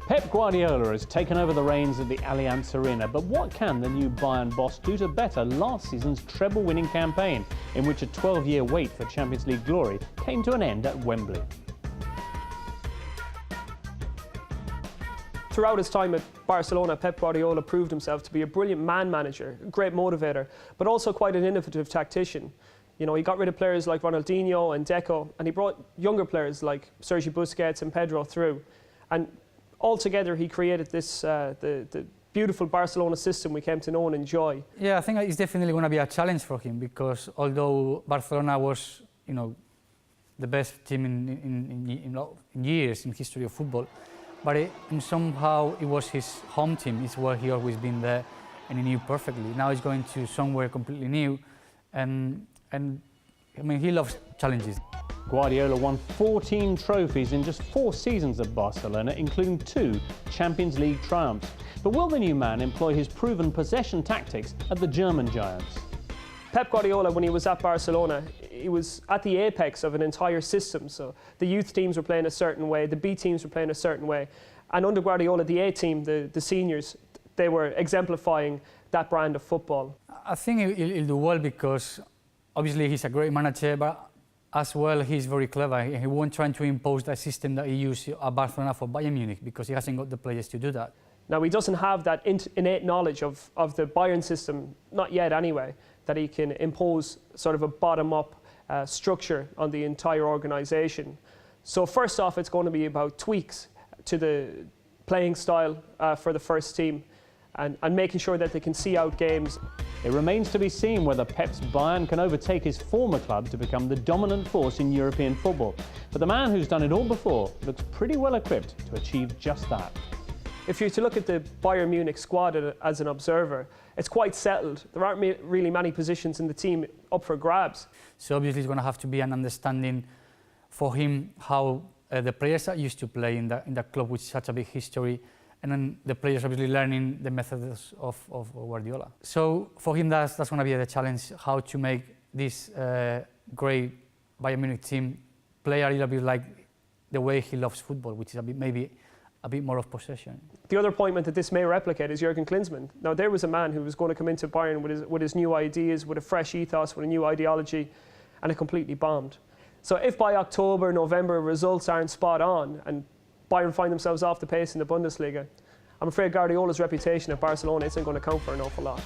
Pep Guardiola has taken over the reins at the Allianz Arena, but what can the new Bayern boss do to better last season's treble-winning campaign, in which a 12-year wait for Champions League glory came to an end at Wembley? Throughout his time at Barcelona, Pep Guardiola proved himself to be a brilliant man manager, a great motivator, but also quite an innovative tactician. You know, he got rid of players like Ronaldinho and Deco, and he brought younger players like Sergio Busquets and Pedro through. And altogether, he created this the beautiful Barcelona system we came to know and enjoy. Yeah, I think it's definitely going to be a challenge for him, because although Barcelona was, the best team in years in history of football, but somehow it was his home team. It's where he always been there, and he knew perfectly. Now he's going to somewhere completely new, and I mean, he loves challenges. Guardiola won 14 trophies in just 4 seasons at Barcelona, including 2 Champions League triumphs. But will the new man employ his proven possession tactics at the German giants? Pep Guardiola, when he was at Barcelona, he was at the apex of an entire system. So the youth teams were playing a certain way, the B teams were playing a certain way. And under Guardiola, the A team, the seniors, they were exemplifying that brand of football. I think he'll do well, because obviously he's a great manager, but as well he's very clever. He won't try to impose that system that he used at Barcelona for Bayern Munich, because he hasn't got the players to do that. Now, he doesn't have that innate knowledge of the Bayern system, not yet anyway, that he can impose sort of a bottom-up structure on the entire organisation. So first off, it's going to be about tweaks to the playing style for the first team, and making sure that they can see out games. It remains to be seen whether Pep's Bayern can overtake his former club to become the dominant force in European football. But the man who's done it all before looks pretty well equipped to achieve just that. If you're to look at the Bayern Munich squad as an observer, it's quite settled. There aren't really many positions in the team up for grabs. So obviously it's going to have to be an understanding for him how the players are used to play in the club with such a big history, and then the players obviously learning the methods of Guardiola. So for him that's going to be the challenge, how to make this great Bayern Munich team play a little bit like the way he loves football, which is maybe a bit more of possession. The other appointment that this may replicate is Jurgen Klinsmann. Now, there was a man who was going to come into Bayern with his new ideas, with a fresh ethos, with a new ideology, and it completely bombed. So if by October, November, results aren't spot on and Bayern find themselves off the pace in the Bundesliga, I'm afraid Guardiola's reputation at Barcelona isn't going to count for an awful lot.